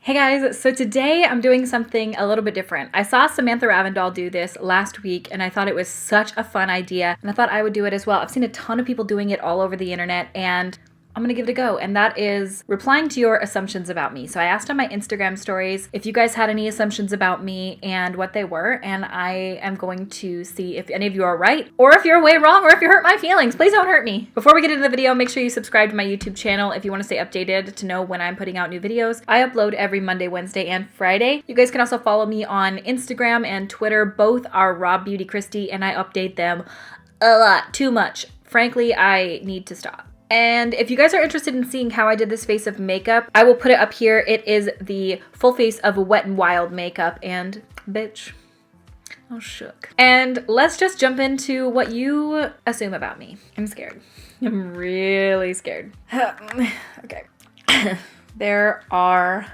Hey guys, so today I'm doing something a little bit different. I saw Samantha Ravindal do this last week and I thought it was such a fun idea and I thought I would do it as well. I've seen a ton of people doing it all over the internet and I'm gonna give it a go, and that is replying to your assumptions about me. So I asked on my Instagram stories if you guys had any assumptions about me and what they were, and I am going to see if any of you are right, or if you're way wrong, or if you hurt my feelings. Please don't hurt me. Before we get into the video, make sure you subscribe to my YouTube channel if you want to stay updated to know when I'm putting out new videos. I upload every Monday, Wednesday, and Friday. You guys can also follow me on Instagram and Twitter. Both are RawBeautyKristi, and I update them a lot, too much. Frankly, I need to stop. And if you guys are interested in seeing how I did this face of makeup, I will put it up here. It is the full face of Wet n Wild makeup, and bitch, I'm shook. And let's just jump into what you assume about me. I'm scared. I'm really scared. Okay. There are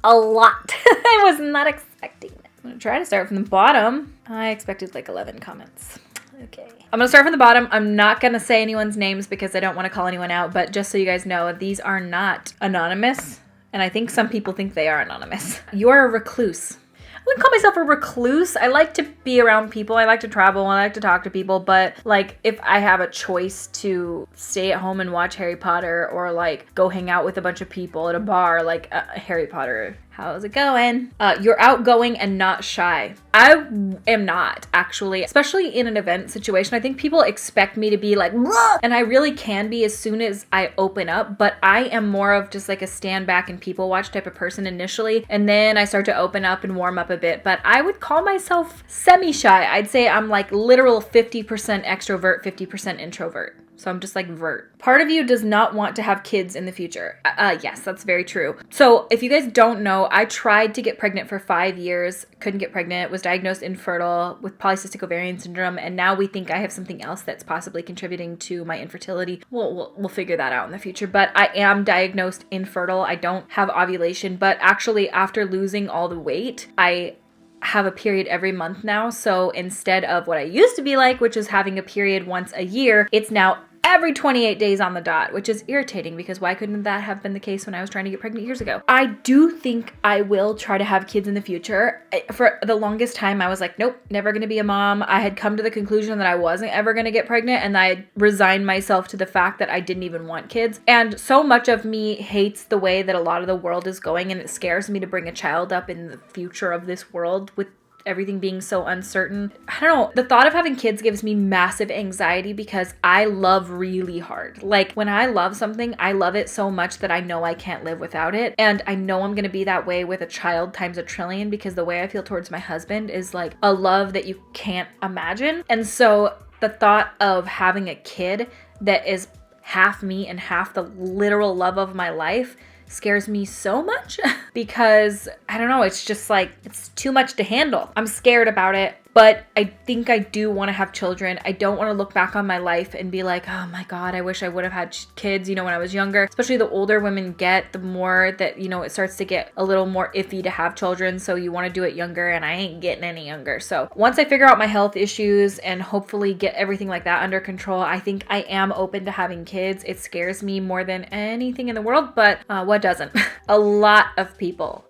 a lot. I was not expecting that. I'm gonna try to start from the bottom. I expected like 11 comments. Okay. I'm gonna start from the bottom. I'm not gonna say anyone's names because I don't want to call anyone out, but just so you guys know, these are not anonymous, and I think some people think they are anonymous. You're a recluse. I wouldn't call myself a recluse. I like to be around people. I like to travel. I like to talk to people, but like if I have a choice to stay at home and watch Harry Potter or like go hang out with a bunch of people at a bar, like Harry Potter, how's it going? You're outgoing and not shy. I am not, actually, especially in an event situation. I think people expect me to be like, "Whoa!" And I really can be as soon as I open up, but I am more of just like a stand back and people watch type of person initially, and then I start to open up and warm up a bit. But I would call myself semi-shy. I'd say I'm like literal 50% extrovert, 50% introvert. So I'm just like vert. Part of you does not want to have kids in the future. Yes, that's very true. So if you guys don't know, I tried to get pregnant for 5 years, couldn't get pregnant, was diagnosed infertile with polycystic ovarian syndrome, and now we think I have something else that's possibly contributing to my infertility. We'll figure that out in the future, but I am diagnosed infertile. I don't have ovulation, but actually after losing all the weight, I have a period every month now. So instead of what I used to be like, which is having a period once a year, it's now every 28 days on the dot, which is irritating because why couldn't that have been the case when I was trying to get pregnant years ago? I do think I will try to have kids in the future. For the longest time, I was like, nope, never gonna be a mom. I had come to the conclusion that I wasn't ever gonna get pregnant, and I resigned myself to the fact that I didn't even want kids. And so much of me hates the way that a lot of the world is going, and it scares me to bring a child up in the future of this world with everything being so uncertain. I don't know. The thought of having kids gives me massive anxiety because I love really hard. Like when I love something, I love it so much that I know I can't live without it. And I know I'm going to be that way with a child times a trillion because the way I feel towards my husband is like a love that you can't imagine. And so the thought of having a kid that is half me and half the literal love of my life scares me so much because I don't know, it's just like, it's too much to handle. I'm scared about it, but I think I do want to have children. I don't want to look back on my life and be like, oh my God, I wish I would have had kids, when I was younger. Especially the older women get, the more that, it starts to get a little more iffy to have children. So you want to do it younger, and I ain't getting any younger. So once I figure out my health issues and hopefully get everything like that under control, I think I am open to having kids. It scares me more than anything in the world, but what doesn't? A lot of people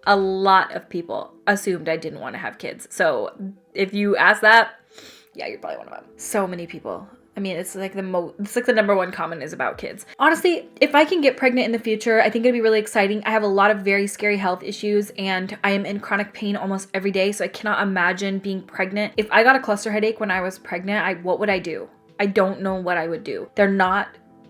assumed I didn't want to have kids. So if you ask that, yeah, you're probably one of them. So many people. I mean, it's like the number one comment is about kids. Honestly, if I can get pregnant in the future, I think it'd be really exciting. I have a lot of very scary health issues and I am in chronic pain almost every day. So I cannot imagine being pregnant. If I got a cluster headache when I was pregnant, what would I do? I don't know what I would do. They're not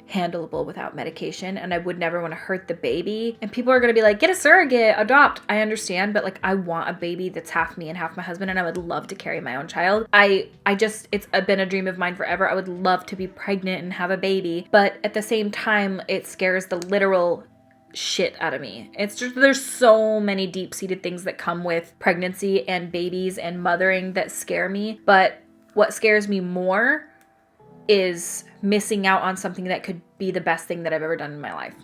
handleable without medication, and I would never want to hurt the baby. And people are going to be like, get a surrogate, adopt. I understand, but like I want a baby that's half me and half my husband, and I would love to carry my own child. It's been a dream of mine forever. I would love to be pregnant and have a baby, but at the same time, it scares the literal shit out of me. It's just, there's so many deep-seated things that come with pregnancy and babies and mothering that scare me, but what scares me more is missing out on something that could be the best thing that I've ever done in my life.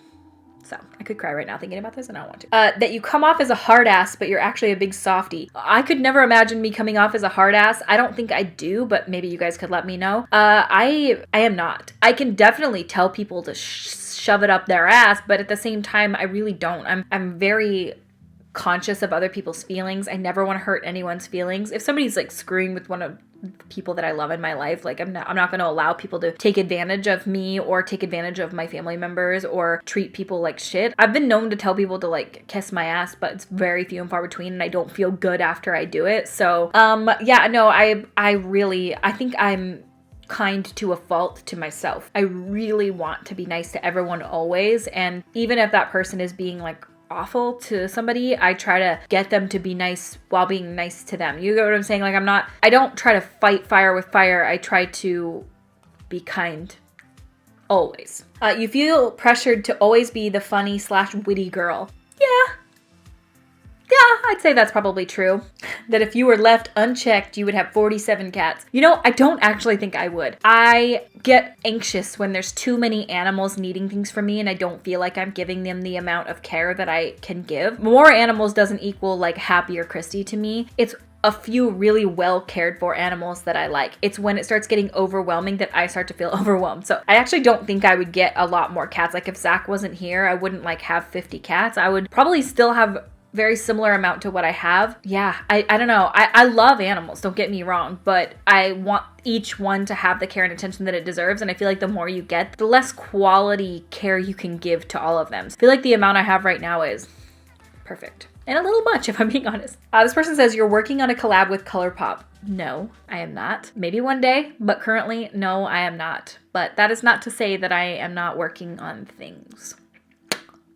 So I could cry right now thinking about this and I don't want to. That you come off as a hard ass, but you're actually a big softie. I could never imagine me coming off as a hard ass. I don't think I do, but maybe you guys could let me know. I am not. I can definitely tell people to shove it up their ass, but at the same time, I really don't. I'm very conscious of other people's feelings. I never want to hurt anyone's feelings. If somebody's like screwing with one of the people that I love in my life, like I'm not going to allow people to take advantage of me or take advantage of my family members or treat people like shit. I've been known to tell people to like kiss my ass, but it's very few and far between, and I don't feel good after I do it. So, yeah, no, I think I'm kind to a fault to myself. I really want to be nice to everyone always, and even if that person is being like awful to somebody, I try to get them to be nice while being nice to them. You get what I'm saying? Like I don't try to fight fire with fire. I try to be kind always. You feel pressured to always be the funny / witty girl. Yeah, I'd say that's probably true. That if you were left unchecked, you would have 47 cats. You know, I don't actually think I would. I get anxious when there's too many animals needing things from me and I don't feel like I'm giving them the amount of care that I can give. More animals doesn't equal like happier Kristi to me. It's a few really well cared for animals that I like. It's when it starts getting overwhelming that I start to feel overwhelmed. So I actually don't think I would get a lot more cats. Like if Zach wasn't here, I wouldn't like have 50 cats. I would probably still have very similar amount to what I have. Yeah, I don't know. I love animals, don't get me wrong, but I want each one to have the care and attention that it deserves. And I feel like the more you get, the less quality care you can give to all of them. I feel like the amount I have right now is perfect. And a little much, if I'm being honest. This person says, you're working on a collab with ColourPop. No, I am not. Maybe one day, but currently, no, I am not. But that is not to say that I am not working on things.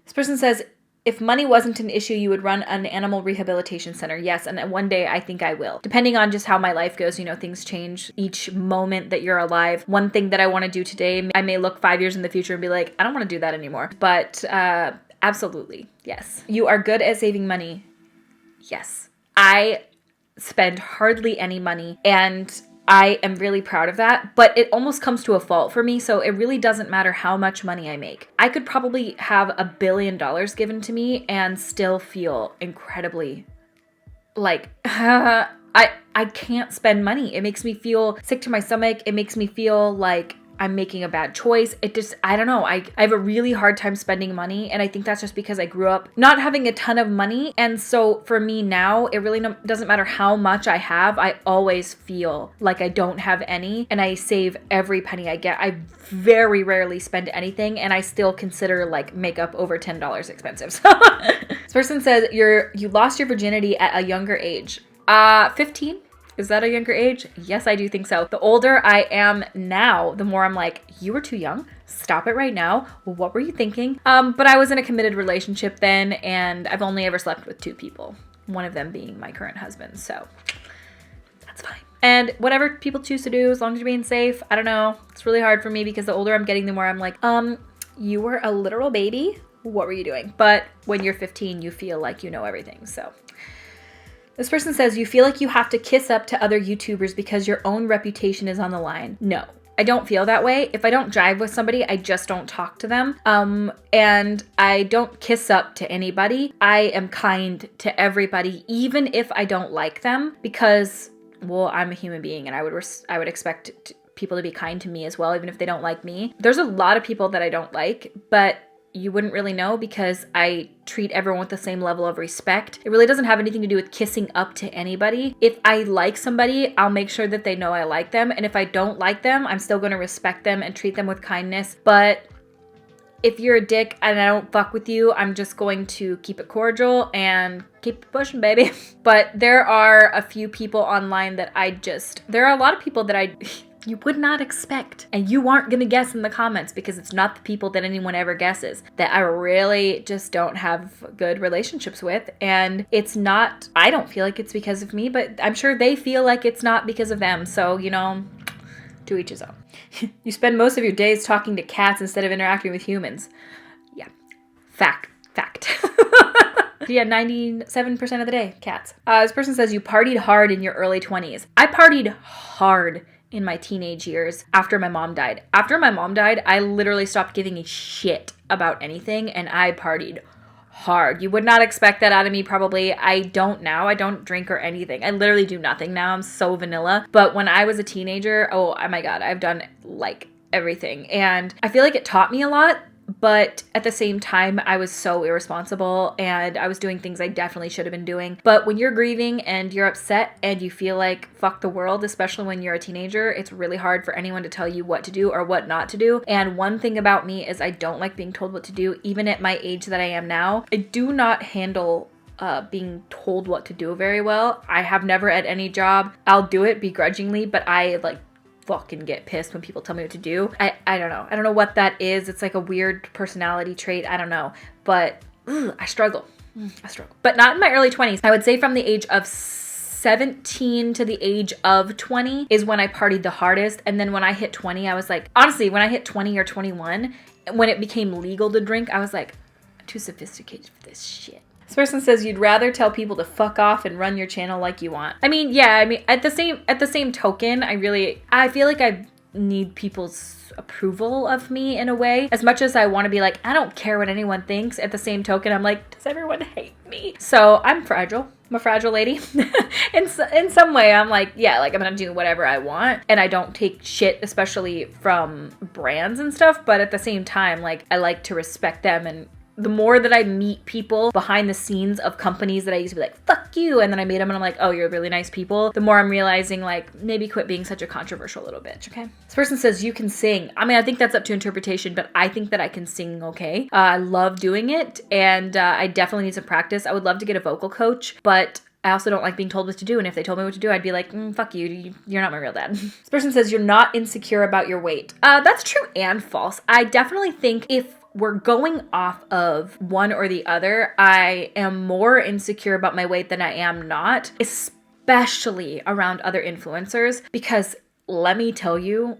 This person says, if money wasn't an issue, you would run an animal rehabilitation center. Yes, and one day I think I will. Depending on just how my life goes, you know, things change each moment that you're alive. One thing that I want to do today, I may look 5 years in the future and be like, I don't want to do that anymore. But absolutely, yes. You are good at saving money. Yes. I spend hardly any money, and I am really proud of that, but it almost comes to a fault for me, so it really doesn't matter how much money I make. I could probably have $1 billion given to me and still feel incredibly like, I can't spend money. It makes me feel sick to my stomach. It makes me feel like I'm making a bad choice. It just, I don't know. I have a really hard time spending money. And I think that's just because I grew up not having a ton of money. And so for me now, it really doesn't matter how much I have. I always feel like I don't have any, and I save every penny I get. I very rarely spend anything, and I still consider like makeup over $10 expensive. So this person says you lost your virginity at a younger age. 15. Is that a younger age? Yes, I do think so. The older I am now, the more I'm like, you were too young. Stop it right now. What were you thinking? But I was in a committed relationship then, and I've only ever slept with 2 people. One of them being my current husband. So that's fine. And whatever people choose to do, as long as you're being safe, I don't know. It's really hard for me because the older I'm getting, the more I'm like, you were a literal baby. What were you doing? But when you're 15, you feel like you know everything. So this person says, you feel like you have to kiss up to other YouTubers because your own reputation is on the line. No, I don't feel that way. If I don't jive with somebody, I just don't talk to them. And I don't kiss up to anybody. I am kind to everybody, even if I don't like them, because, well, I'm a human being and I would expect people to be kind to me as well, even if they don't like me. There's a lot of people that I don't like, but you wouldn't really know because I treat everyone with the same level of respect. It really doesn't have anything to do with kissing up to anybody. If I like somebody, I'll make sure that they know I like them. And if I don't like them, I'm still going to respect them and treat them with kindness. But if you're a dick and I don't fuck with you, I'm just going to keep it cordial and keep it pushing, baby. But there are a few people online that there are a lot of people that you would not expect, and you aren't gonna guess in the comments because it's not the people that anyone ever guesses, that I really just don't have good relationships with. And it's not, I don't feel like it's because of me, but I'm sure they feel like it's not because of them. So, you know, to each his own. You spend most of your days talking to cats instead of interacting with humans. Yeah, fact. Yeah, 97% of the day, cats. This person says you partied hard in your early 20s. I partied hard in my teenage years after my mom died. After my mom died, I literally stopped giving a shit about anything and I partied hard. You would not expect that out of me probably. I don't now. I don't drink or anything. I literally do nothing now. I'm so vanilla. But when I was a teenager, oh my God, I've done like everything. And I feel like it taught me a lot. But at the same time, I was so irresponsible and I was doing things I definitely should have been doing. But when you're grieving and you're upset and you feel like fuck the world, especially when you're a teenager, it's really hard for anyone to tell you what to do or what not to do. And one thing about me is I don't like being told what to do, even at my age that I am now. I do not handle being told what to do very well. I have never at any job. I'll do it begrudgingly, but I like fucking get pissed when people tell me what to do. I don't know. I don't know what that is. It's like a weird personality trait. I don't know. But I struggle. But not in my early 20s. I would say from the age of 17 to the age of 20 is when I partied the hardest. And then when I hit 20, I was like, honestly, when I hit 20 or 21, when it became legal to drink, I was like, I'm too sophisticated for this shit. This person says you'd rather tell people to fuck off and run your channel like you want. I mean, yeah, I mean, at the same token, I feel like I need people's approval of me in a way. As much as I want to be like, I don't care what anyone thinks, at the same token, I'm like, does everyone hate me? So I'm fragile. I'm a fragile lady. in some way, I'm like, yeah, like I'm gonna do whatever I want. And I don't take shit, especially from brands and stuff. But at the same time, like I like to respect them. And the more that I meet people behind the scenes of companies that I used to be like, fuck you, and then I meet them and I'm like, oh, you're really nice people, the more I'm realizing like, maybe quit being such a controversial little bitch, okay? This person says you can sing. I mean, I think that's up to interpretation, but I think that I can sing okay. I love doing it, and I definitely need some practice. I would love to get a vocal coach, but I also don't like being told what to do, and if they told me what to do, I'd be like, fuck you, you're not my real dad. This person says you're not insecure about your weight. That's true and false. I definitely think if we're going off of one or the other, I am more insecure about my weight than I am not, especially around other influencers, because let me tell you,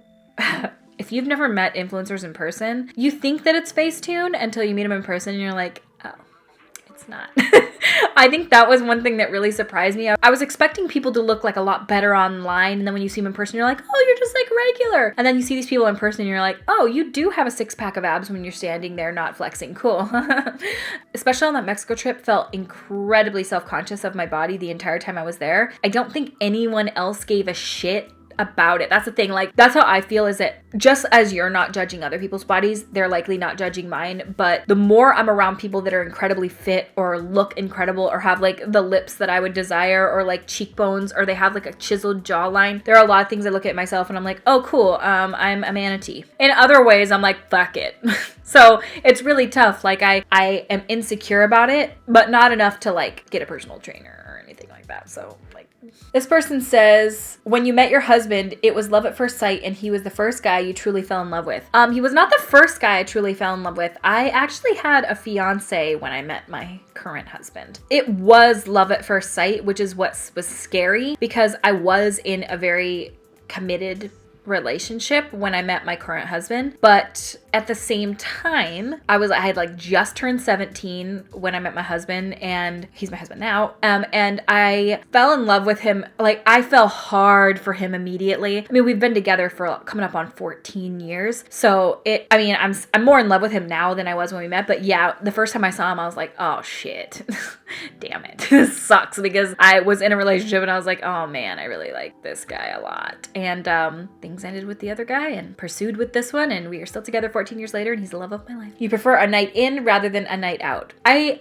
if you've never met influencers in person, you think that it's Facetune until you meet them in person and you're like, oh, it's not. I think that was one thing that really surprised me. I was expecting people to look like a lot better online, and then when you see them in person, you're like, oh, you're just like regular. And then you see these people in person and you're like, oh, you do have a 6-pack of abs when you're standing there not flexing. Cool. Especially on that Mexico trip, felt incredibly self-conscious of my body the entire time I was there. I don't think anyone else gave a shit about it. That's the thing. Like, that's how I feel, is that just as you're not judging other people's bodies, they're likely not judging mine. But the more I'm around people that are incredibly fit or look incredible or have like the lips that I would desire or like cheekbones or they have like a chiseled jawline, there are a lot of things I look at myself and I'm like, oh, cool. I'm a manatee. In other ways, I'm like, fuck it. So it's really tough. Like I am insecure about it, but not enough to like get a personal trainer or anything like that. So like, this person says, when you met your husband, it was love at first sight and he was the first guy you truly fell in love with. He was not the first guy I truly fell in love with. I actually had a fiance when I met my current husband. It was love at first sight, which is what was scary because I was in a very committed relationship when I met my current husband, but at the same time I had like just turned 17 when I met my husband, and he's my husband now, and I fell in love with him. Like, I fell hard for him immediately. I mean, we've been together for coming up on 14 years, so I'm more in love with him now than I was when we met. But yeah, the first time I saw him I was like, oh shit. Damn it. This sucks, because I was in a relationship and I was like, oh man, I really like this guy a lot, and things ended with the other guy and pursued with this one, and we are still together 14 years later, and he's the love of my life. You prefer a night in rather than a night out? I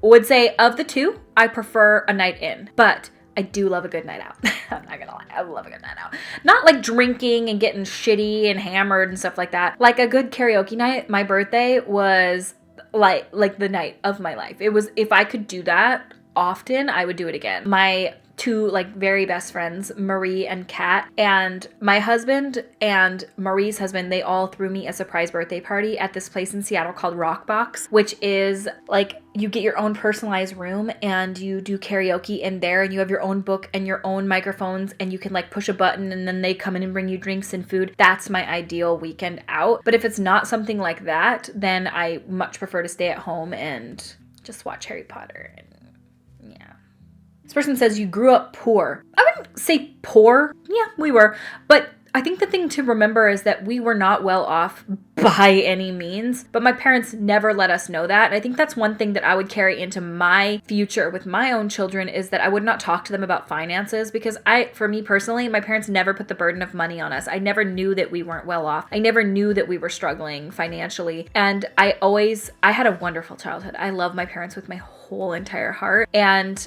would say of the two, I prefer a night in, but I do love a good night out. I'm not gonna lie, I love a good night out. Not like drinking and getting shitty and hammered and stuff like that. Like a good karaoke night. My birthday was like the night of my life. It was, if I could do that often, I would do it again. My two like very best friends, Marie and Kat, and my husband and Marie's husband, they all threw me a surprise birthday party at this place in Seattle called Rockbox, which is like, you get your own personalized room and you do karaoke in there, and you have your own book and your own microphones, and you can like push a button and then they come in and bring you drinks and food. That's my ideal weekend out. But if it's not something like that, then I much prefer to stay at home and just watch Harry Potter. And yeah. This person says you grew up poor. I wouldn't say poor. Yeah, we were. But I think the thing to remember is that we were not well off by any means, but my parents never let us know that. And I think that's one thing that I would carry into my future with my own children, is that I would not talk to them about finances, because for me personally, my parents never put the burden of money on us. I never knew that we weren't well off. I never knew that we were struggling financially. And I had a wonderful childhood. I love my parents with my whole entire heart. And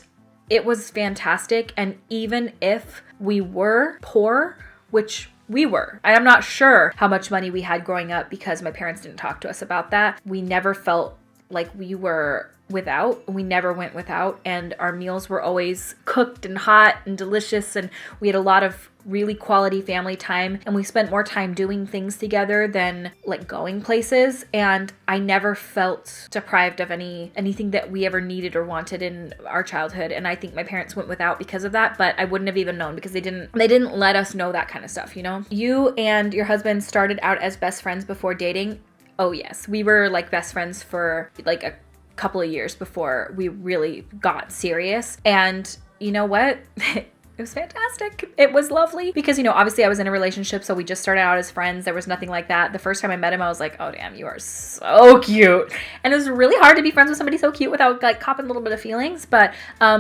it was fantastic. And even if we were poor, which we were. I'm not sure how much money we had growing up because my parents didn't talk to us about that. We never felt like we were without. We never went without. And our meals were always cooked and hot and delicious. And we had a lot of really quality family time. And we spent more time doing things together than like going places. And I never felt deprived of anything that we ever needed or wanted in our childhood. And I think my parents went without because of that, but I wouldn't have even known because they didn't let us know that kind of stuff, you know? You and your husband started out as best friends before dating. Oh yes, we were like best friends for like a couple of years before we really got serious. And you know what? It was fantastic. It was lovely because, you know, obviously I was in a relationship, so we just started out as friends. There was nothing like that. The first time I met him, I was like, oh damn, you are so cute. And it was really hard to be friends with somebody so cute without like copping a little bit of feelings. But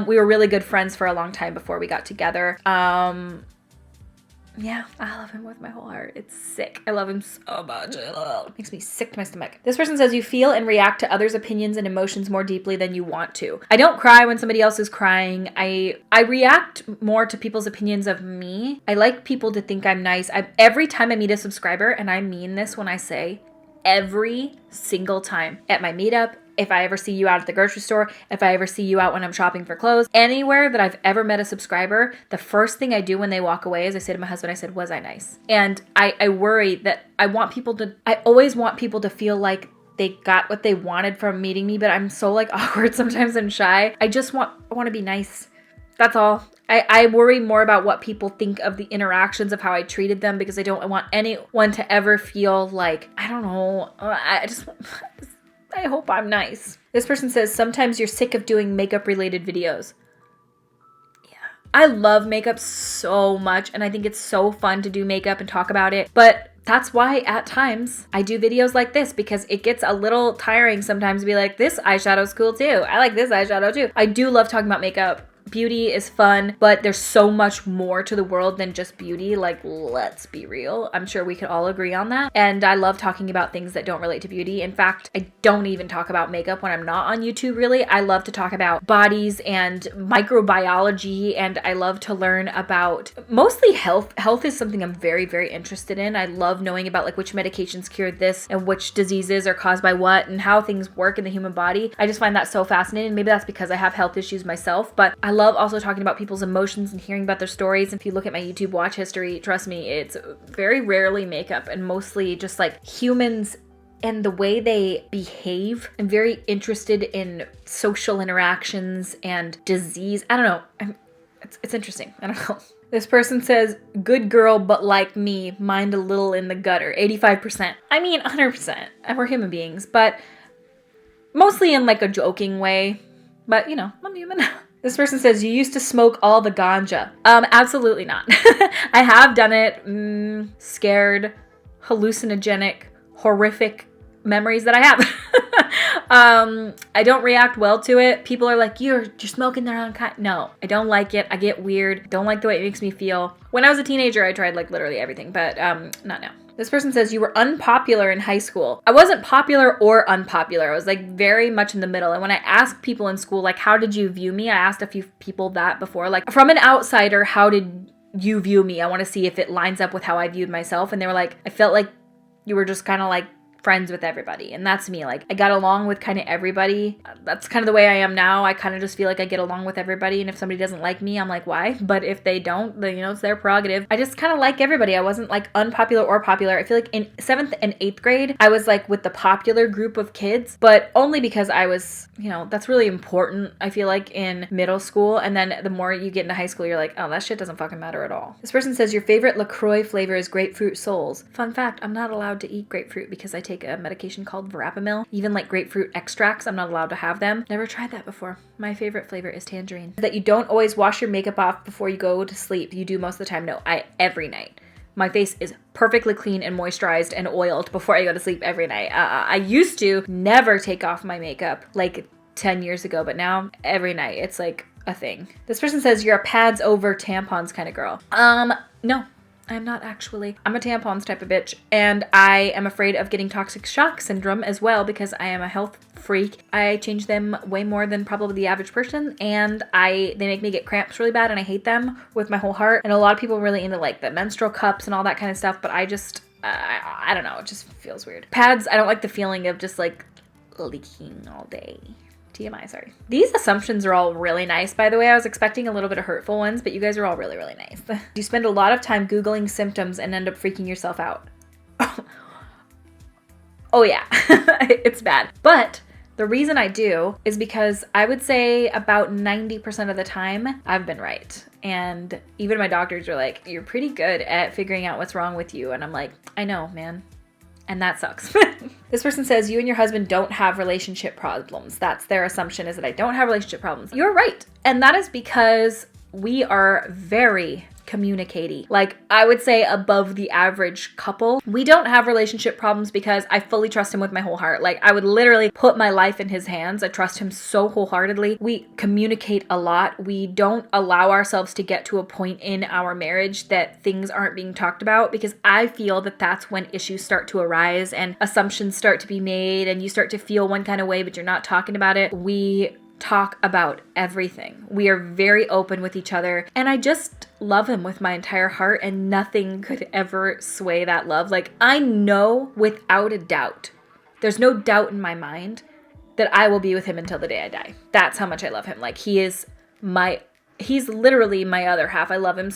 we were really good friends for a long time before we got together. Yeah, I love him with my whole heart. It's sick. I love him so much. It makes me sick to my stomach. This person says you feel and react to others' opinions and emotions more deeply than you want to. I don't cry when somebody else is crying. I react more to people's opinions of me. I like people to think I'm nice. Every time I meet a subscriber, and I mean this when I say every single time, at my meetup, if I ever see you out at the grocery store, if I ever see you out when I'm shopping for clothes, anywhere that I've ever met a subscriber, the first thing I do when they walk away is I say to my husband, I said, was I nice? And I worry that I always want people to feel like they got what they wanted from meeting me, but I'm so like awkward sometimes and shy. I want to be nice. That's all. I worry more about what people think of the interactions of how I treated them, because I don't want anyone to ever feel like, I don't know, I hope I'm nice. This person says, sometimes you're sick of doing makeup related videos. Yeah. I love makeup so much, and I think it's so fun to do makeup and talk about it. But that's why at times I do videos like this, because it gets a little tiring sometimes to be like, this eyeshadow's cool too. I like this eyeshadow too. I do love talking about makeup. Beauty is fun, but there's so much more to the world than just beauty. Like, let's be real. I'm sure we could all agree on that. And I love talking about things that don't relate to beauty. In fact, I don't even talk about makeup when I'm not on YouTube, really. I love to talk about bodies and microbiology, and I love to learn about mostly health. Health is something I'm very, very interested in. I love knowing about like which medications cure this and which diseases are caused by what and how things work in the human body. I just find that so fascinating. Maybe that's because I have health issues myself, but I love also talking about people's emotions and hearing about their stories. If you look at my YouTube watch history, trust me, it's very rarely makeup and mostly just like humans and the way they behave. I'm very interested in social interactions and disease. I don't know. It's interesting. I don't know. This person says, good girl, but like me, mind a little in the gutter. 85%. I mean, 100%. We're human beings, but mostly in like a joking way. But, you know, I'm human. This person says, you used to smoke all the ganja. Absolutely not. I have done it. Scared, hallucinogenic, horrific memories that I have. I don't react well to it. People are like, you're smoking their own kind. No, I don't like it. I get weird. Don't like the way it makes me feel. When I was a teenager, I tried like literally everything, but not now. This person says, you were unpopular in high school. I wasn't popular or unpopular. I was like very much in the middle. And when I asked people in school, like, how did you view me? I asked a few people that before, like, from an outsider, how did you view me? I want to see if it lines up with how I viewed myself. And they were like, I felt like you were just kind of like friends with everybody. And that's me. Like, I got along with kind of everybody. That's kind of the way I am now. I kind of just feel like I get along with everybody. And if somebody doesn't like me, I'm like, why? But if they don't, then, you know, it's their prerogative. I just kind of like everybody. I wasn't like unpopular or popular. I feel like in 7th and 8th grade, I was like with the popular group of kids, but only because I was, you know, that's really important. I feel like in middle school. And then the more you get into high school, you're like, oh, that shit doesn't fucking matter at all. This person says, your favorite LaCroix flavor is grapefruit souls. Fun fact, I'm not allowed to eat grapefruit because I take a medication called verapamil. Even like grapefruit extracts, I'm not allowed to have them. Never tried that before. My favorite flavor is tangerine. That you don't always wash your makeup off before you go to sleep. You do most of the time. No, every night. my face is perfectly clean and moisturized and oiled before I go to sleep every night. I used to never take off my makeup like 10 years ago, but now every night it's like a thing. This person says you're a pads over tampons kind of girl. No. I'm not actually. I'm a tampons type of bitch, and I am afraid of getting toxic shock syndrome as well because I am a health freak. I change them way more than probably the average person, and they make me get cramps really bad, and I hate them with my whole heart. And a lot of people are really into like the menstrual cups and all that kind of stuff, but I just, I don't know, it just feels weird. Pads, I don't like the feeling of just like leaking all day. TMI, sorry. These assumptions are all really nice, by the way. I was expecting a little bit of hurtful ones, but you guys are all really, really nice. You spend a lot of time Googling symptoms and end up freaking yourself out. Oh yeah, it's bad. But the reason I do is because I would say about 90% of the time, I've been right. And even my doctors are like, you're pretty good at figuring out what's wrong with you. And I'm like, I know, man. And that sucks. This person says you and your husband don't have relationship problems. That's their assumption, is that I don't have relationship problems. You're right. And that is because we are very communicating. Like, I would say above the average couple. We don't have relationship problems because I fully trust him with my whole heart. Like, I would literally put my life in his hands. I trust him so wholeheartedly. We communicate a lot. We don't allow ourselves to get to a point in our marriage that things aren't being talked about, because I feel that that's when issues start to arise and assumptions start to be made and you start to feel one kind of way, but you're not talking about it. We talk about everything. We are very open with each other, and I just love him with my entire heart, and nothing could ever sway that love. Like, I know without a doubt, there's no doubt in my mind that I will be with him until the day I die. That's how much I love him. Like, he's literally my other half. I love him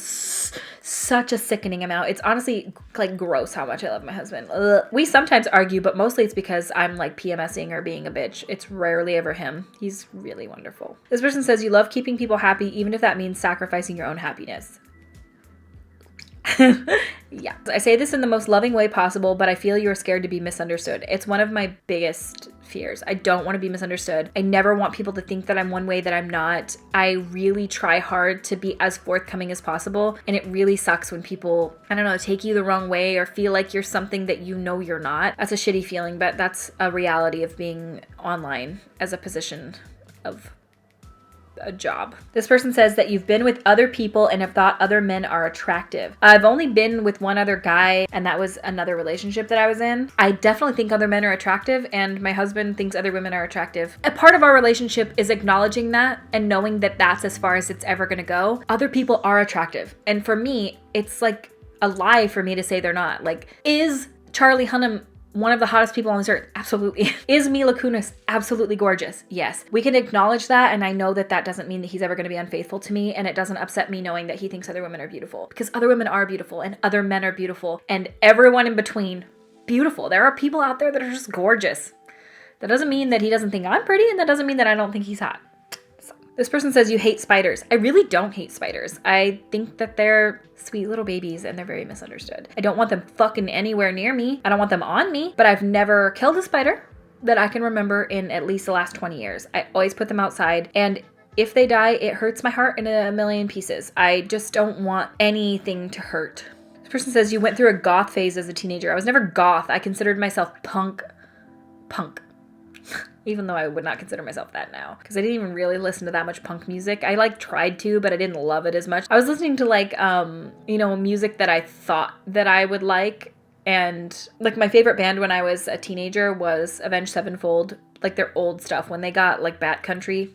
such a sickening amount. It's honestly like gross how much I love my husband. Ugh. We sometimes argue, but mostly it's because I'm like PMSing or being a bitch. It's rarely ever him. He's really wonderful. This person says you love keeping people happy, even if that means sacrificing your own happiness. Yeah. I say this in the most loving way possible, but I feel you're scared to be misunderstood. It's one of my biggest fears. I don't want to be misunderstood. I never want people to think that I'm one way that I'm not. I really try hard to be as forthcoming as possible, and it really sucks when people, I don't know, take you the wrong way or feel like you're something that you know you're not. That's a shitty feeling, but that's a reality of being online as a position of a job. This person says that you've been with other people and have thought other men are attractive. I've only been with one other guy, and that was another relationship that I was in. I definitely think other men are attractive, and my husband thinks other women are attractive. A part of our relationship is acknowledging that and knowing that that's as far as it's ever gonna go. Other people are attractive. And for me, it's like a lie for me to say they're not. Like, is Charlie Hunnam one of the hottest people on this earth? Absolutely. Is Mila Kunis absolutely gorgeous? Yes. We can acknowledge that, and I know that that doesn't mean that he's ever going to be unfaithful to me, and it doesn't upset me knowing that he thinks other women are beautiful, because other women are beautiful, and other men are beautiful, and everyone in between, beautiful. There are people out there that are just gorgeous. That doesn't mean that he doesn't think I'm pretty, and that doesn't mean that I don't think he's hot. This person says you hate spiders. I really don't hate spiders. I think that they're sweet little babies and they're very misunderstood. I don't want them fucking anywhere near me. I don't want them on me, but I've never killed a spider that I can remember in at least the last 20 years. I always put them outside, and if they die, it hurts my heart in a million pieces. I just don't want anything to hurt. This person says you went through a goth phase as a teenager. I was never goth. I considered myself punk. Even though I would not consider myself that now, because I didn't even really listen to that much punk music. I like tried to, but I didn't love it as much. I was listening to like, music that I thought that I would like. And like my favorite band when I was a teenager was Avenged Sevenfold, like their old stuff when they got like Bat Country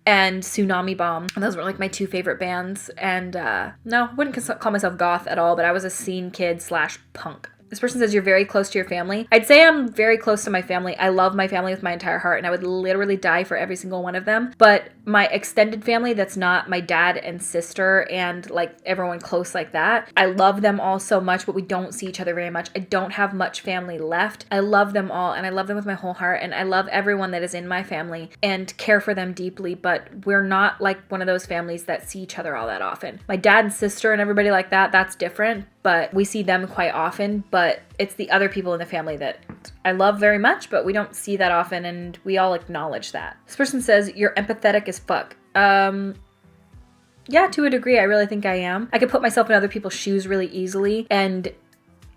and Tsunami Bomb. And those were like my two favorite bands. And no, I wouldn't call myself goth at all, but I was a scene kid / punk. This person says you're very close to your family. I'd say I'm very close to my family. I love my family with my entire heart, and I would literally die for every single one of them. But my extended family, that's not my dad and sister and like everyone close like that, I love them all so much, but we don't see each other very much. I don't have much family left. I love them all, and I love them with my whole heart, and I love everyone that is in my family and care for them deeply, but we're not like one of those families that see each other all that often. My dad and sister and everybody like that, that's different, but we see them quite often. But it's the other people in the family that I love very much, but we don't see that often, and we all acknowledge that. This person says you're empathetic as fuck. Yeah, to a degree, I really think I am. I could put myself in other people's shoes really easily, and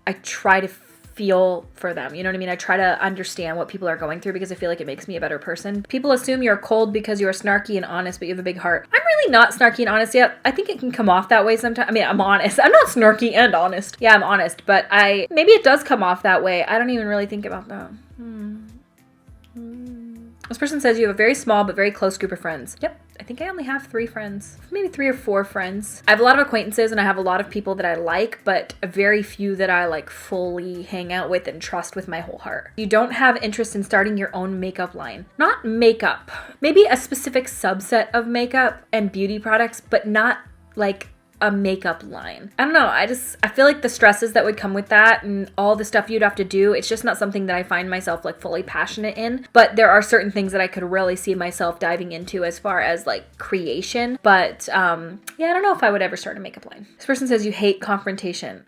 I try to feel for them. You know what I mean? I try to understand what people are going through because I feel like it makes me a better person. People assume you're cold because you're snarky and honest, but you have a big heart. I'm really not snarky and honest yet. I think it can come off that way sometimes. I mean, I'm honest. I'm not snarky and honest. Yeah, I'm honest, but maybe it does come off that way. I don't even really think about that. This person says you have a very small but very close group of friends. Yep. I think I only have 3 friends, maybe 3 or 4 friends. I have a lot of acquaintances and I have a lot of people that I like, but very few that I like fully hang out with and trust with my whole heart. You don't have interest in starting your own makeup line. Not makeup, maybe a specific subset of makeup and beauty products, but not like a makeup line. I don't know. I feel like the stresses that would come with that and all the stuff you'd have to do, it's just not something that I find myself like fully passionate in. But there are certain things that I could really see myself diving into as far as like creation. But yeah, I don't know if I would ever start a makeup line. This person says you hate confrontation.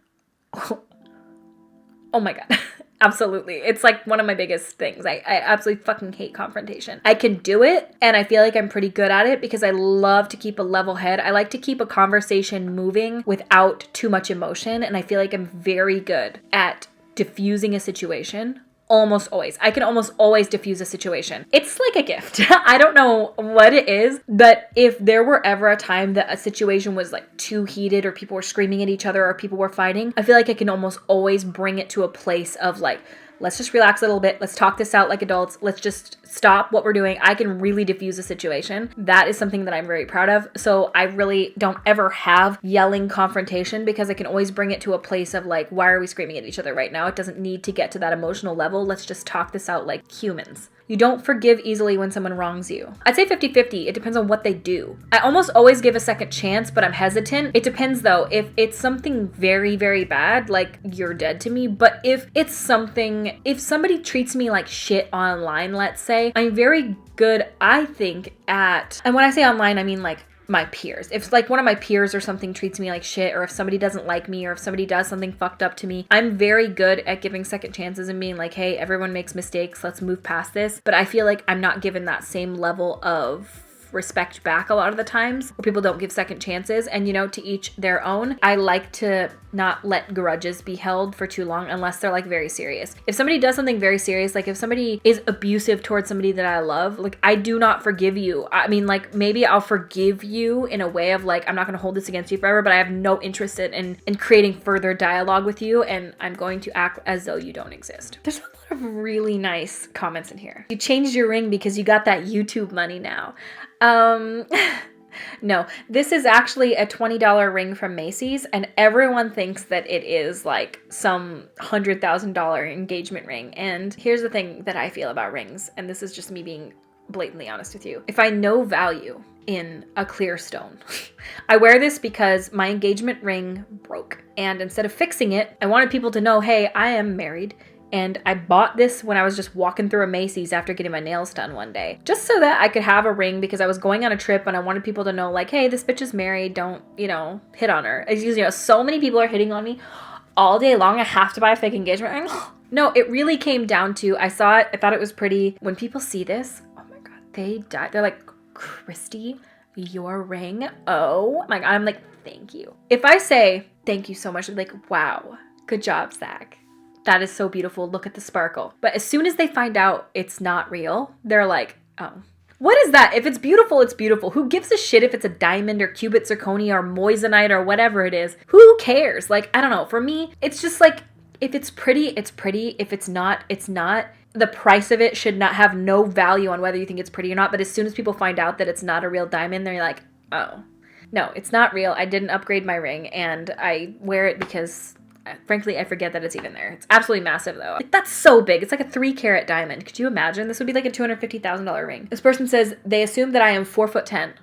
Oh my God. Absolutely. It's like one of my biggest things. I absolutely fucking hate confrontation. I can do it and I feel like I'm pretty good at it because I love to keep a level head. I like to keep a conversation moving without too much emotion, and I feel like I'm very good at diffusing a situation. Almost always. I can almost always diffuse a situation. It's like a gift. I don't know what it is, but if there were ever a time that a situation was like too heated or people were screaming at each other or people were fighting, I feel like I can almost always bring it to a place of like, let's just relax a little bit. Let's talk this out like adults. Let's just stop what we're doing. I can really diffuse a situation. That is something that I'm very proud of. So I really don't ever have yelling confrontation because I can always bring it to a place of like, why are we screaming at each other right now? It doesn't need to get to that emotional level. Let's just talk this out like humans. You don't forgive easily when someone wrongs you. I'd say 50-50. It depends on what they do. I almost always give a second chance, but I'm hesitant. It depends though. If it's something very, very bad, like you're dead to me. But if somebody treats me like shit online, let's say, I'm very good, I think, and when I say online, I mean like my peers. If like one of my peers or something treats me like shit, or if somebody doesn't like me, or if somebody does something fucked up to me, I'm very good at giving second chances and being like, hey, everyone makes mistakes. Let's move past this. But I feel like I'm not given that same level of respect back a lot of the times where people don't give second chances, and you know, to each their own. I like to not let grudges be held for too long unless they're like very serious. If somebody does something very serious, like if somebody is abusive towards somebody that I love, like I do not forgive you. I mean, like maybe I'll forgive you in a way of like, I'm not going to hold this against you forever, but I have no interest in creating further dialogue with you, and I'm going to act as though you don't exist. There's a lot of really nice comments in here. You changed your ring because you got that YouTube money now. No, this is actually a $20 ring from Macy's, and everyone thinks that it is like some $100,000 engagement ring. And here's the thing that I feel about rings, and this is just me being blatantly honest with you. If I know value in a clear stone, I wear this because my engagement ring broke, and instead of fixing it, I wanted people to know, hey, I am married. And I bought this when I was just walking through a Macy's after getting my nails done one day, just so that I could have a ring, because I was going on a trip and I wanted people to know like, hey, this bitch is married. Don't, hit on her. As you know, so many people are hitting on me all day long. I have to buy a fake engagement ring. No, it really came down to, I saw it. I thought it was pretty. When people see this, oh my God, they die. They're like, Kristi, your ring. Oh my God. I'm like, thank you. If I say, thank you so much, they're like, wow, good job, Zach. That is so beautiful. Look at the sparkle. But as soon as they find out it's not real, they're like, oh, what is that? If it's beautiful, it's beautiful. Who gives a shit if it's a diamond or cubit zirconia or moissanite or whatever it is? Who cares? Like, I don't know. For me, it's just like, if it's pretty, it's pretty. If it's not, it's not. The price of it should not have no value on whether you think it's pretty or not. But as soon as people find out that it's not a real diamond, they're like, oh, no, it's not real. I didn't upgrade my ring, and I wear it because frankly, I forget that it's even there. It's absolutely massive though. Like, that's so big. It's like a 3-carat diamond. Could you imagine? This would be like a $250,000 ring. This person says they assume that I am 4'10".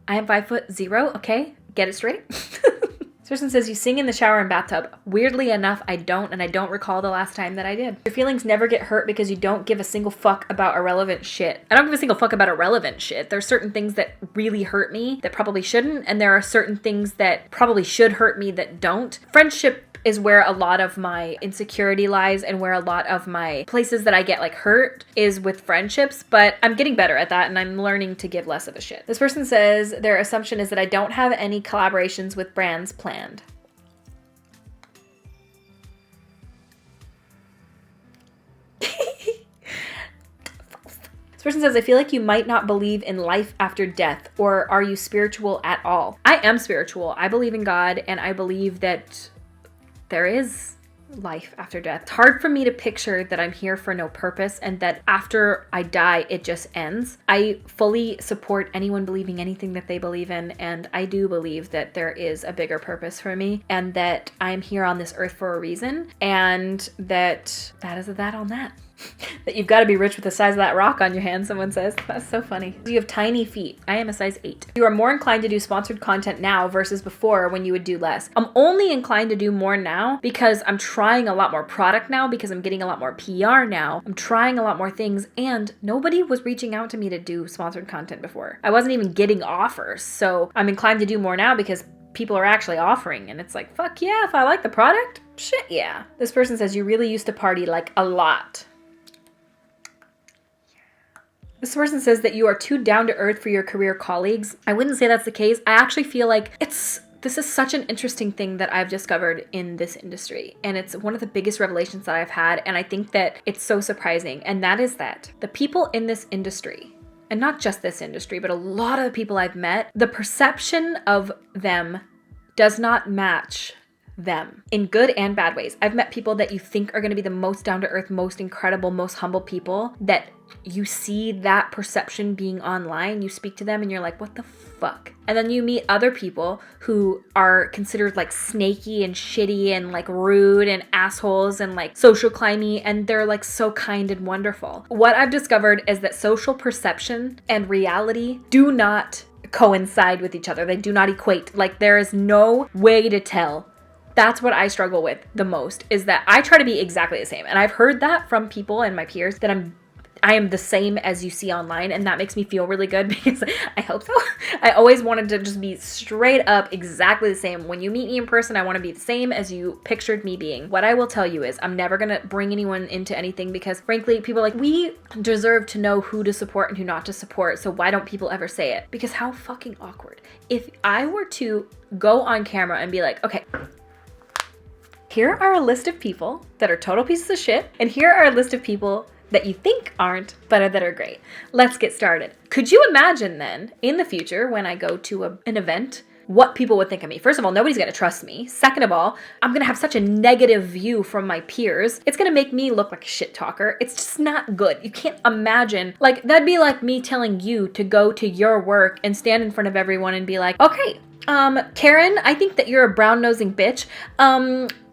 I am 5'0". Okay, get it straight. This person says you sing in the shower and bathtub. Weirdly enough, I don't, and I don't recall the last time that I did. Your feelings never get hurt because you don't give a single fuck about irrelevant shit. I don't give a single fuck about irrelevant shit. There's certain things that really hurt me that probably shouldn't, and there are certain things that probably should hurt me that don't. Friendship is where a lot of my insecurity lies, and where a lot of my places that I get like hurt is with friendships, but I'm getting better at that and I'm learning to give less of a shit. This person says their assumption is that I don't have any collaborations with brands planned. This person says, I feel like you might not believe in life after death, or are you spiritual at all? I am spiritual. I believe in God, and I believe that there is life after death. It's hard for me to picture that I'm here for no purpose and that after I die, it just ends. I fully support anyone believing anything that they believe in, and I do believe that there is a bigger purpose for me and that I'm here on this earth for a reason, and that is that on that. That you've got to be rich with the size of that rock on your hand, someone says. That's so funny. You have tiny feet. I am a size 8. You are more inclined to do sponsored content now versus before when you would do less. I'm only inclined to do more now because I'm trying a lot more product now, because I'm getting a lot more PR now. I'm trying a lot more things, and nobody was reaching out to me to do sponsored content before. I wasn't even getting offers. So I'm inclined to do more now because people are actually offering, and it's like, fuck yeah, if I like the product, shit yeah. This person says you really used to party like a lot. This person says that you are too down to earth for your career colleagues. I wouldn't say that's the case. I actually feel like this is such an interesting thing that I've discovered in this industry. And it's one of the biggest revelations that I've had. And I think that it's so surprising. And that is that the people in this industry, and not just this industry, but a lot of the people I've met, the perception of them does not match them in good and bad ways. I've met people that you think are going to be the most down to earth, most incredible, most humble people, that you see that perception being online. You speak to them and you're like, what the fuck? And then you meet other people who are considered like snaky and shitty and like rude and assholes and like social climby, and they're like so kind and wonderful. What I've discovered is that social perception and reality do not coincide with each other. They do not equate. Like, there is no way to tell. That's what I struggle with the most, is that I try to be exactly the same. And I've heard that from people and my peers, that I am the same as you see online, and that makes me feel really good because I hope so. I always wanted to just be straight up exactly the same. When you meet me in person, I want to be the same as you pictured me being. What I will tell you is I'm never going to bring anyone into anything, because frankly, people are like, we deserve to know who to support and who not to support, so why don't people ever say it? Because how fucking awkward. If I were to go on camera and be like, okay, here are a list of people that are total pieces of shit, and here are a list of people that you think aren't, but that are great. Let's get started. Could you imagine then, in the future, when I go to an event, what people would think of me? First of all, nobody's gonna trust me. Second of all, I'm gonna have such a negative view from my peers. It's gonna make me look like a shit talker. It's just not good. You can't imagine. Like, that'd be like me telling you to go to your work and stand in front of everyone and be like, okay, Karen, I think that you're a brown-nosing bitch.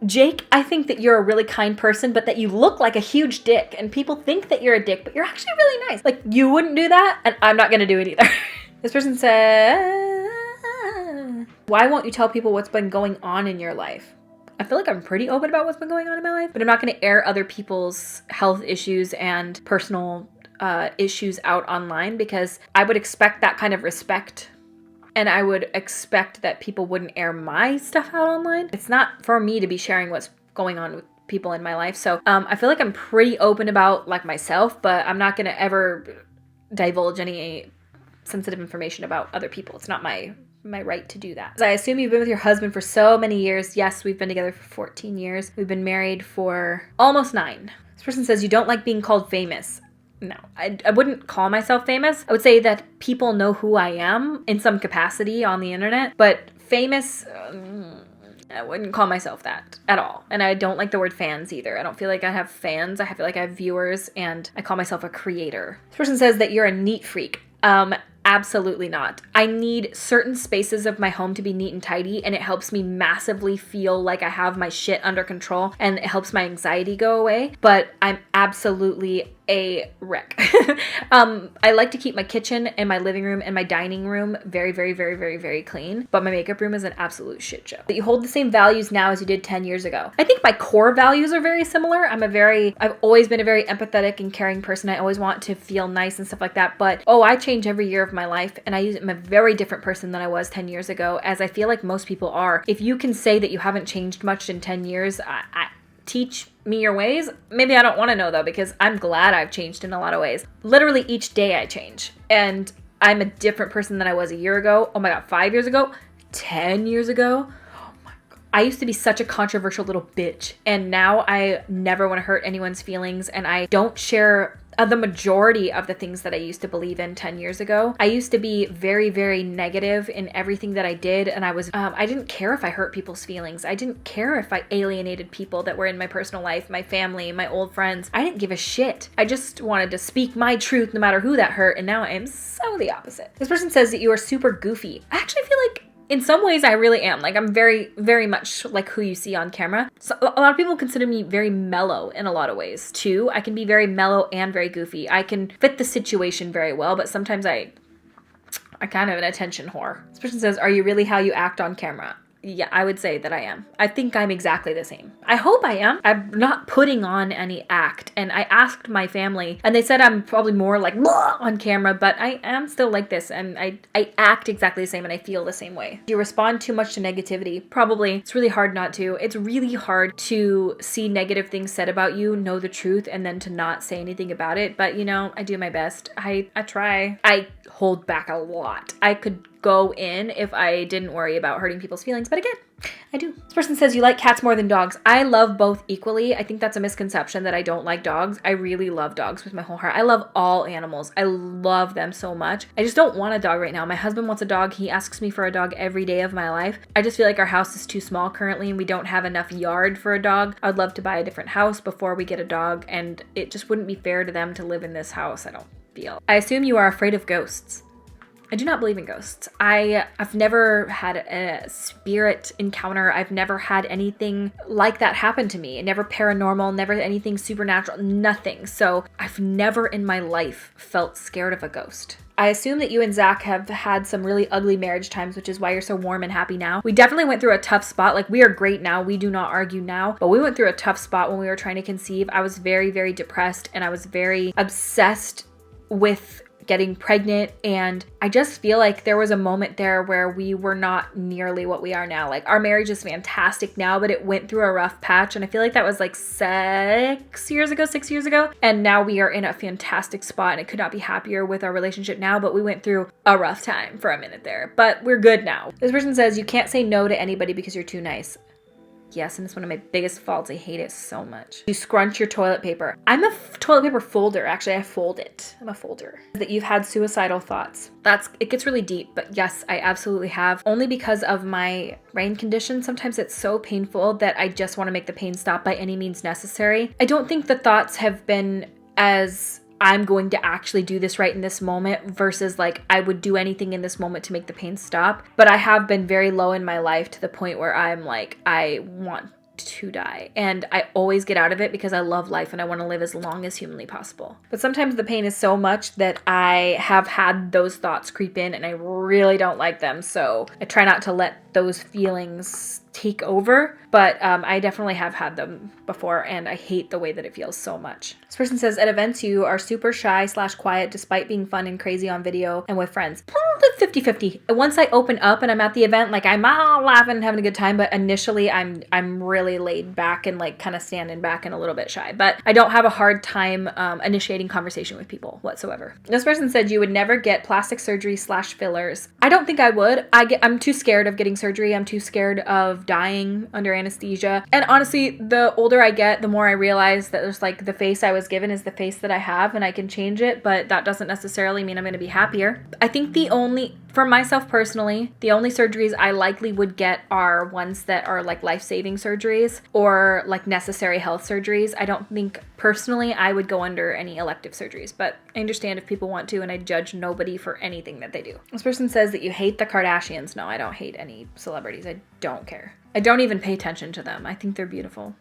Jake, I think that you're a really kind person, but that you look like a huge dick, and people think that you're a dick, but you're actually really nice. Like, you wouldn't do that, and I'm not gonna do it either. This person said, why won't you tell people what's been going on in your life? I feel like I'm pretty open about what's been going on in my life, but I'm not gonna air other people's health issues and personal issues out online, because I would expect that kind of respect. And I would expect that people wouldn't air my stuff out online. It's not for me to be sharing what's going on with people in my life. So I feel like I'm pretty open about like myself, but I'm not going to ever divulge any sensitive information about other people. It's not my right to do that. So I assume you've been with your husband for so many years. Yes, we've been together for 14 years. We've been married for almost 9. This person says you don't like being called famous. No, I wouldn't call myself famous. I would say that people know who I am in some capacity on the internet, but famous, I wouldn't call myself that at all. And I don't like the word fans either. I don't feel like I have fans. I feel like I have viewers, and I call myself a creator. This person says that you're a neat freak. Absolutely not. I need certain spaces of my home to be neat and tidy, and it helps me massively feel like I have my shit under control, and it helps my anxiety go away. But I'm absolutely a wreck. I like to keep my kitchen and my living room and my dining room very, very, very, very, very clean, but my makeup room is an absolute shit show. That you hold the same values now as you did 10 years ago. I think my core values are very similar. I've always been a very empathetic and caring person. I always want to feel nice and stuff like that, but I change every year of my life, and I'm a very different person than I was 10 years ago, as I feel like most people are. If you can say that you haven't changed much in 10 years, teach me your ways. Maybe I don't want to know though, because I'm glad I've changed in a lot of ways. Literally each day I change, and I'm a different person than I was a year ago. Oh my God, 5 years ago, 10 years ago. Oh my God. I used to be such a controversial little bitch, and now I never want to hurt anyone's feelings, and I don't share the majority of the things that I used to believe in 10 years ago. I used to be very, very negative in everything that I did, and I didn't care if I hurt people's feelings. I didn't care if I alienated people that were in my personal life, my family, my old friends. I didn't give a shit. I just wanted to speak my truth no matter who that hurt, and now I am so the opposite. This person says that you are super goofy. I actually feel like in some ways I really am. Like, I'm very, very much like who you see on camera. So a lot of people consider me very mellow in a lot of ways too. I can be very mellow and very goofy. I can fit the situation very well, but sometimes I kind of an attention whore. This person says, are you really how you act on camera? Yeah, I would say that I am. I think I'm exactly the same. I hope I am. I'm not putting on any act. And I asked my family, and they said I'm probably more like on camera, but I am still like this, and I act exactly the same, and I feel the same way. Do you respond too much to negativity? Probably. It's really hard not to. It's really hard to see negative things said about you, know the truth, and then to not say anything about it. But I do my best. I try. I hold back a lot. I could go in if I didn't worry about hurting people's feelings, but again, I do. This person says you like cats more than dogs. I love both equally. I think that's a misconception that I don't like dogs. I really love dogs with my whole heart. I love all animals. I love them so much. I just don't want a dog right now. My husband wants a dog. He asks me for a dog every day of my life. I just feel like our house is too small currently, and we don't have enough yard for a dog. I would love to buy a different house before we get a dog, and it just wouldn't be fair to them to live in this house, I don't feel. I assume you are afraid of ghosts. I do not believe in ghosts. I've never had a spirit encounter. I've never had anything like that happen to me. Never paranormal, never anything supernatural, nothing. So I've never in my life felt scared of a ghost. I assume that you and Zach have had some really ugly marriage times, which is why you're so warm and happy now. We definitely went through a tough spot. Like, we are great now. We do not argue now, but we went through a tough spot when we were trying to conceive. I was very, very depressed, and I was very obsessed with getting pregnant, and I just feel like there was a moment there where we were not nearly what we are now. Like, our marriage is fantastic now, but it went through a rough patch, and I feel like that was like 6 years ago, and now we are in a fantastic spot, and I could not be happier with our relationship now, but we went through a rough time for a minute there, but we're good now. This person says you can't say no to anybody because you're too nice. Yes, and it's one of my biggest faults. I hate it so much. You scrunch your toilet paper. I'm a toilet paper folder. Actually, I fold it. I'm a folder. That you've had suicidal thoughts. It gets really deep, but yes, I absolutely have. Only because of my brain condition. Sometimes it's so painful that I just want to make the pain stop by any means necessary. I don't think the thoughts have been as I'm going to actually do this right in this moment versus like I would do anything in this moment to make the pain stop. But I have been very low in my life to the point where I'm like, I want to die. And I always get out of it because I love life and I want to live as long as humanly possible. But sometimes the pain is so much that I have had those thoughts creep in and I really don't like them. So I try not to let those feelings take over, but I definitely have had them before and I hate the way that it feels so much. This person says, at events you are super shy / quiet despite being fun and crazy on video and with friends. 50-50. Once I open up and I'm at the event, like I'm all laughing and having a good time, but initially I'm really laid back and like kind of standing back and a little bit shy, but I don't have a hard time initiating conversation with people whatsoever. This person said you would never get plastic surgery / fillers. I don't think I would. I'm too scared of getting surgery. I'm too scared of dying under anesthesia. And honestly, the older I get, the more I realize that there's like the face I was given is the face that I have and I can change it, but that doesn't necessarily mean I'm going to be happier. I think for myself personally, the only surgeries I likely would get are ones that are like life-saving surgeries or like necessary health surgeries. I don't think personally I would go under any elective surgeries, but I understand if people want to and I judge nobody for anything that they do. This person says that you hate the Kardashians. No, I don't hate any celebrities. I don't care. I don't even pay attention to them. I think they're beautiful.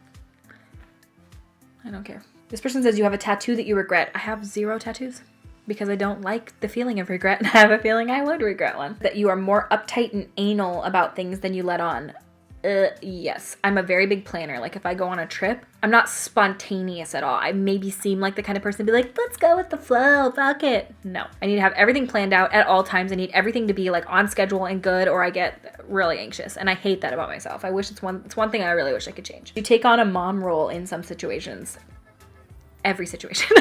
I don't care. This person says you have a tattoo that you regret. I have 0 tattoos because I don't like the feeling of regret, and I have a feeling I would regret one. That you are more uptight and anal about things than you let on. Yes. I'm a very big planner. Like if I go on a trip, I'm not spontaneous at all. I maybe seem like the kind of person to be like, let's go with the flow, fuck it. No. I need to have everything planned out at all times. I need everything to be like on schedule and good, or I get really anxious. And I hate that about myself. I wish it's one thing I really wish I could change. You take on a mom role in some situations. Every situation.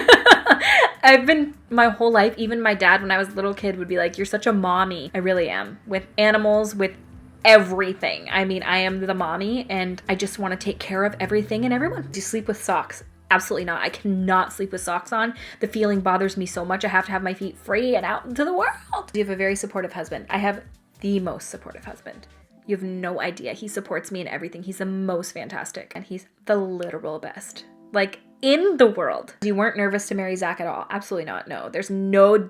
I've been my whole life, even my dad when I was a little kid would be like, you're such a mommy. I really am. With animals, with everything. I mean, I am the mommy and I just want to take care of everything and everyone. Do you sleep with socks? Absolutely not. I cannot sleep with socks on. The feeling bothers me so much. I have to have my feet free and out into the world. You have a very supportive husband. I have the most supportive husband. You have no idea. He supports me in everything. He's the most fantastic and he's the literal best. Like in the world. You weren't nervous to marry Zach at all. Absolutely not. No, there's no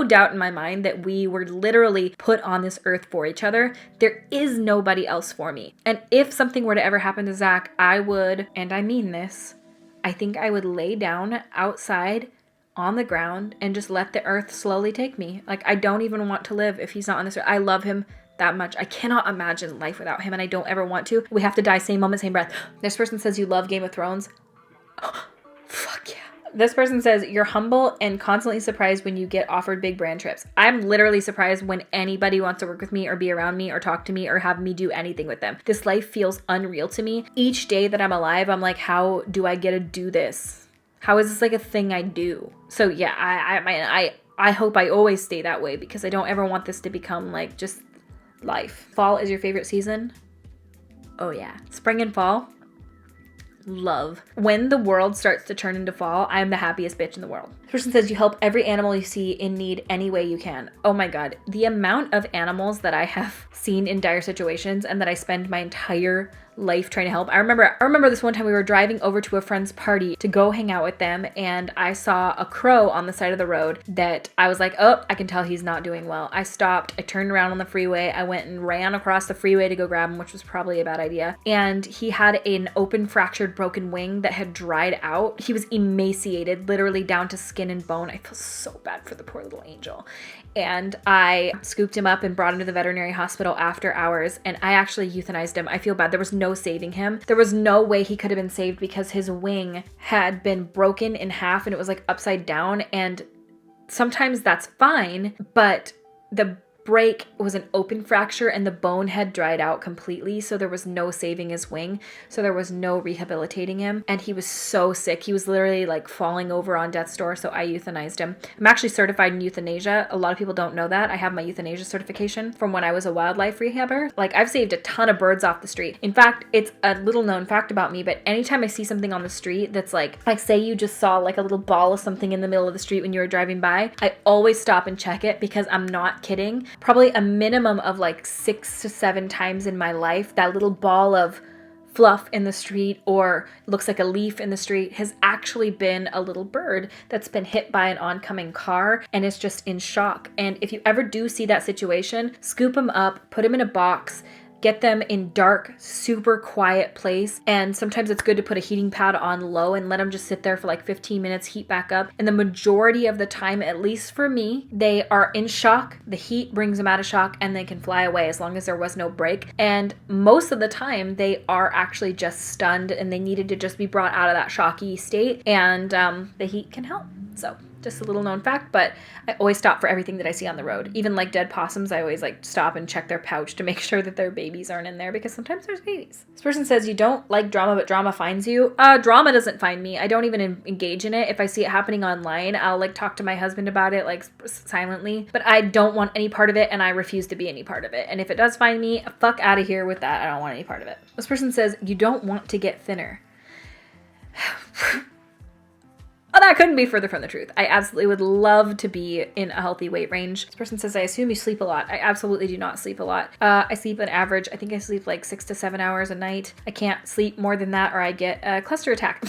doubt in my mind that we were literally put on this earth for each other. There is nobody else for me. And if something were to ever happen to Zach, I would, and I mean this, I think I would lay down outside on the ground and just let the earth slowly take me. Like I don't even want to live if he's not on this earth. I love him that much. I cannot imagine life without him and I don't ever want to. We have to die same moment, same breath. This person says you love Game of Thrones. Fuck yeah. This person says, you're humble and constantly surprised when you get offered big brand trips. I'm literally surprised when anybody wants to work with me or be around me or talk to me or have me do anything with them. This life feels unreal to me. Each day that I'm alive, I'm like, how do I get to do this? How is this like a thing I do? So yeah, I hope I always stay that way because I don't ever want this to become like just life. Fall is your favorite season? Oh yeah. Spring and fall? Love. When the world starts to turn into fall, I am the happiest bitch in the world. This person says you help every animal you see in need any way you can. Oh my God. The amount of animals that I have seen in dire situations and that I spend my entire life trying to help. I remember this one time we were driving over to a friend's party to go hang out with them and I saw a crow on the side of the road that I was like, oh, I can tell he's not doing well. I stopped, I turned around on the freeway, I went and ran across the freeway to go grab him, which was probably a bad idea. And he had an open, fractured, broken wing that had dried out. He was emaciated, literally down to skin and bone. I feel so bad for the poor little angel. And I scooped him up and brought him to the veterinary hospital after hours. And I actually euthanized him. I feel bad. There was no saving him. There was no way he could have been saved because his wing had been broken in half and it was like upside down. And sometimes that's fine, but the break was an open fracture and the bone had dried out completely. So there was no saving his wing. So there was no rehabilitating him. And he was so sick. He was literally like falling over on death's door. So I euthanized him. I'm actually certified in euthanasia. A lot of people don't know that. I have my euthanasia certification from when I was a wildlife rehabber. Like I've saved a ton of birds off the street. In fact, it's a little known fact about me, but anytime I see something on the street that's like say you just saw like a little ball of something in the middle of the street when you were driving by, I always stop and check it because I'm not kidding. Probably a minimum of like 6 to 7 times in my life, that little ball of fluff in the street or looks like a leaf in the street has actually been a little bird that's been hit by an oncoming car and is just in shock. And if you ever do see that situation, scoop them up, put them in a box, get them in dark, super quiet place. And sometimes it's good to put a heating pad on low and let them just sit there for like 15 minutes, heat back up. And the majority of the time, at least for me, they are in shock. The heat brings them out of shock and they can fly away as long as there was no break. And most of the time they are actually just stunned and they needed to just be brought out of that shocky state. And the heat can help. So just a little known fact, but I always stop for everything that I see on the road. Even like dead possums, I always like stop and check their pouch to make sure that their babies aren't in there because sometimes there's babies. This person says you don't like drama, but drama finds you. Drama doesn't find me. I don't even engage in it. If I see it happening online, I'll like talk to my husband about it like silently, but I don't want any part of it and I refuse to be any part of it. And if it does find me, fuck out of here with that. I don't want any part of it. This person says you don't want to get thinner. Oh, that couldn't be further from the truth. I absolutely would love to be in a healthy weight range. This person says, I assume you sleep a lot. I absolutely do not sleep a lot. I sleep an average, I think I sleep like 6 to 7 hours a night. I can't sleep more than that or I get a cluster attack.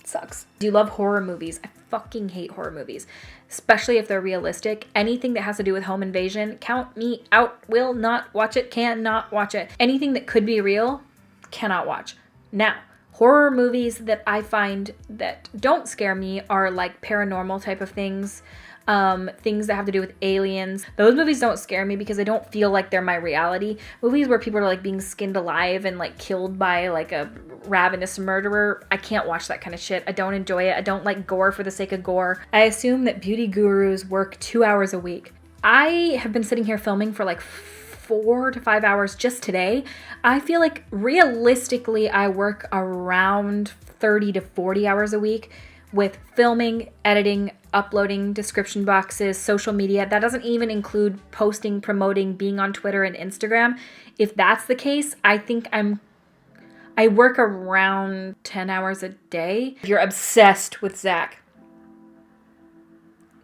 Sucks. Do you love horror movies? I fucking hate horror movies, especially if they're realistic. Anything that has to do with home invasion, count me out. Will not watch it, cannot watch it. Anything that could be real, cannot watch. Now, Horror movies that I find that don't scare me are like paranormal type of things. Things that have to do with aliens. Those movies don't scare me because I don't feel like they're my reality. Movies where people are like being skinned alive and like killed by like a ravenous murderer, I can't watch that kind of shit. I don't enjoy it. I don't like gore for the sake of gore. I assume that beauty gurus work 2 hours a week. I have been sitting here filming for like 4 to 5 hours just today. I feel like realistically I work around 30 to 40 hours a week with filming, editing, uploading description boxes, social media. That doesn't even include posting, promoting, being on Twitter and Instagram. If that's the case, I think I work around 10 hours a day. You're obsessed with Zach.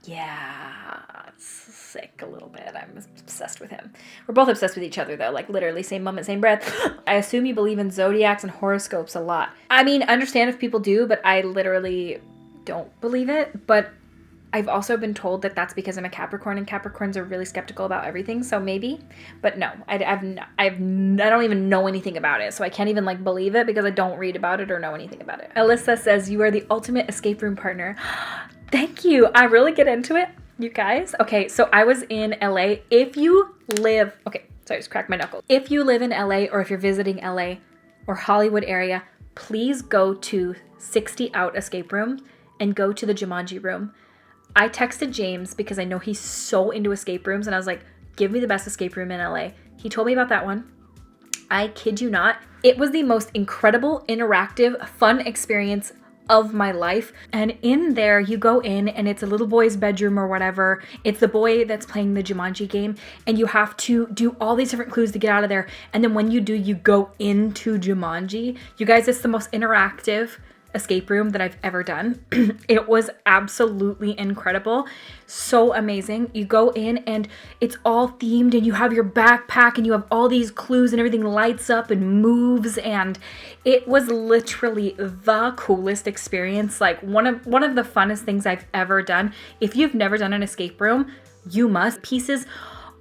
Yeah, it's sick a little bit. I'm obsessed with him. We're both obsessed with each other though, like literally same moment, same breath. I assume you believe in zodiacs and horoscopes a lot. I mean, understand if people do, but I literally don't believe it. But I've also been told that that's because I'm a Capricorn, and Capricorns are really skeptical about everything, so maybe. But no, I don't even know anything about it, so I can't even like believe it because I don't read about it or know anything about it. Alyssa says, you are the ultimate escape room partner. Thank you. I really get into it, you guys. Okay, so I was in LA. If you live, okay, sorry, I just cracked my knuckle. If you live in LA or if you're visiting LA or Hollywood area, please go to 60 Out Escape Room and go to the Jumanji room. I texted James because I know he's so into escape rooms, and I was like, give me the best escape room in LA. He told me about that one. I kid you not. It was the most incredible, interactive, fun experience of my life. And in there, you go in and it's a little boy's bedroom or whatever. It's the boy that's playing the Jumanji game, and you have to do all these different clues to get out of there. And then when you do, you go into Jumanji. You guys, it's the most interactive escape room that I've ever done. It was absolutely incredible. So amazing. You go in and it's all themed, and you have your backpack and you have all these clues and everything lights up and moves, and it was literally the coolest experience. Like one of the funnest things I've ever done. If you've never done an escape room, you must. Pieces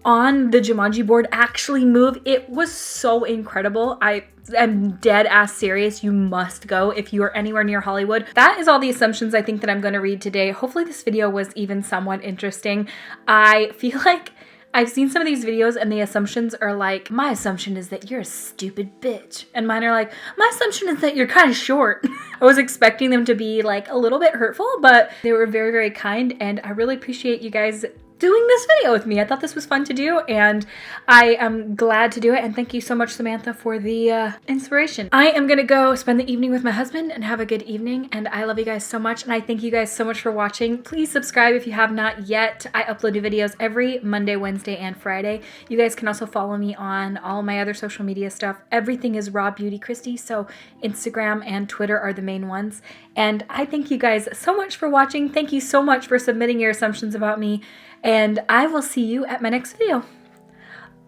on the Jumanji board actually move. It was so incredible. I am dead ass serious. You must go if you are anywhere near Hollywood. That is all the assumptions I think that I'm going to read today. Hopefully this video was even somewhat interesting. I feel like I've seen some of these videos and the assumptions are like, my assumption is that you're a stupid bitch. And mine are like, my assumption is that you're kind of short. I was expecting them to be like a little bit hurtful, but they were very, very kind. And I really appreciate you guys doing this video with me. I thought this was fun to do, and I am glad to do it. And thank you so much, Samantha, for the inspiration. I am gonna go spend the evening with my husband and have a good evening, and I love you guys so much, and I thank you guys so much for watching. Please subscribe if you have not yet. I upload new videos every Monday, Wednesday, and Friday. You guys can also follow me on all my other social media stuff. Everything is RawBeautyKristi, so Instagram and Twitter are the main ones. And I thank you guys so much for watching. Thank you so much for submitting your assumptions about me. And I will see you at my next video.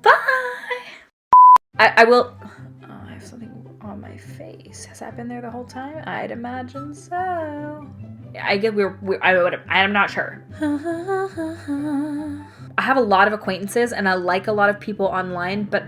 Bye! I will... Oh, I have something on my face. Has that been there the whole time? I'd imagine so. I get I'm not sure. I have a lot of acquaintances and I like a lot of people online, but